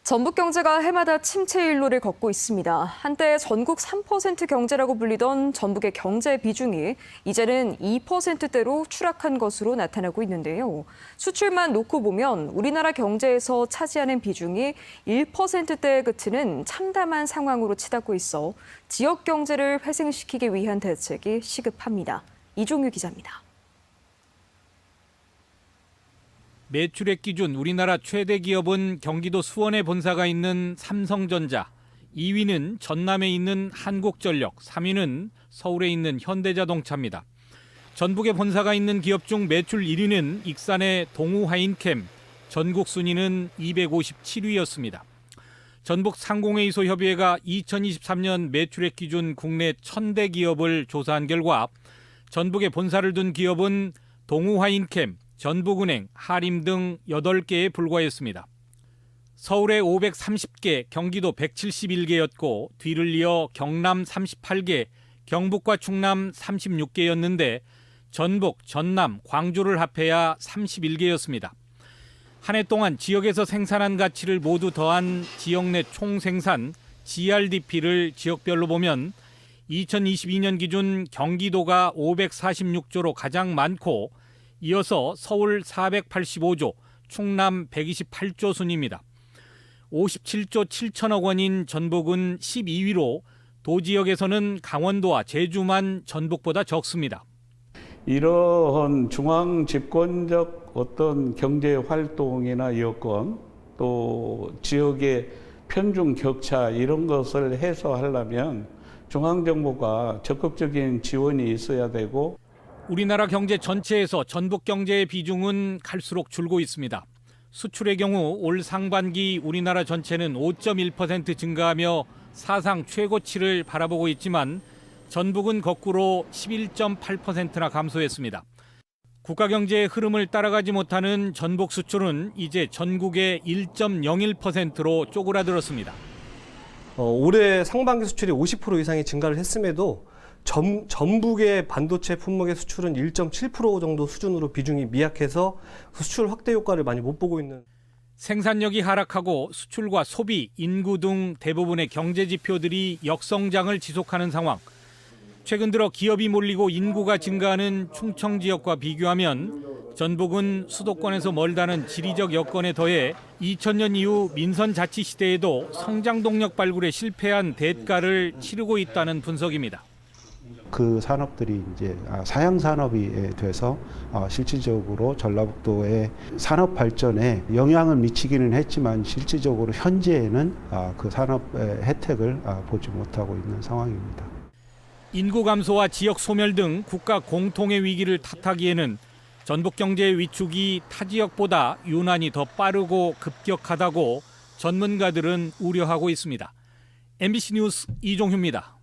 전북 경제가 해마다 침체 일로를 걷고 있습니다. 한때 전국 3% 경제라고 불리던 전북의 경제 비중이 이제는 2%대로 추락한 것으로 나타나고 있는데요. 수출만 놓고 보면 우리나라 경제에서 차지하는 비중이 1%대에 그치는 참담한 상황으로 치닫고 있어 지역 경제를 회생시키기 위한 대책이 시급합니다. 이종유 기자입니다. 매출액 기준 우리나라 최대 기업은 경기도 수원에 본사가 있는 삼성전자, 2위는 전남에 있는 한국전력, 3위는 서울에 있는 현대자동차입니다. 전북에 본사가 있는 기업 중 매출 1위는 익산의 동우하인캠, 전국 순위는 257위였습니다. 전북 상공회의소협의회가 2023년 매출액 기준 국내 1000대 기업을 조사한 결과 전북에 본사를 둔 기업은 동우하인캠, 전북은행, 하림 등 8개에 불과했습니다. 서울에 530개, 경기도 171개였고 뒤를 이어 경남 38개, 경북과 충남 36개였는데 전북, 전남, 광주를 합해야 31개였습니다. 한 해 동안 지역에서 생산한 가치를 모두 더한 지역 내 총생산, GRDP를 지역별로 보면 2022년 기준 경기도가 546조로 가장 많고 이어서 서울 485조, 충남 128조 순입니다. 57조 7천억 원인 전북은 12위로 도지역에서는 강원도와 제주만 전북보다 적습니다. 이러한 중앙 집권적 어떤 경제 활동이나 여건 또 지역의 편중 격차 이런 것을 해소하려면 중앙정부가 적극적인 지원이 있어야 되고 우리나라 경제 전체에서 전북 경제의 비중은 갈수록 줄고 있습니다. 수출의 경우 올 상반기 우리나라 전체는 5.1% 증가하며 사상 최고치를 바라보고 있지만 전북은 거꾸로 11.8%나 감소했습니다. 국가 경제의 흐름을 따라가지 못하는 전북 수출은 이제 전국의 1.01%로 쪼그라들었습니다. 올해 상반기 수출이 50% 이상이 증가를 했음에도 전북의 반도체 품목의 수출은 1.7% 정도 수준으로 비중이 미약해서 수출 확대 효과를 많이 못 보고 있는. 생산력이 하락하고 수출과 소비, 인구 등 대부분의 경제 지표들이 역성장을 지속하는 상황. 최근 들어 기업이 몰리고 인구가 증가하는 충청 지역과 비교하면 전북은 수도권에서 멀다는 지리적 여건에 더해 2000년 이후 민선자치 시대에도 성장 동력 발굴에 실패한 대가를 치르고 있다는 분석입니다. 그 산업들이 이제 사양 산업이 돼서 실질적으로 전라북도의 산업 발전에 영향을 미치기는 했지만 실질적으로 현재에는 그 산업의 혜택을 보지 못하고 있는 상황입니다. 인구 감소와 지역 소멸 등 국가 공통의 위기를 탓하기에는 전북 경제의 위축이 타 지역보다 유난히 더 빠르고 급격하다고 전문가들은 우려하고 있습니다. MBC 뉴스 이종휴입니다.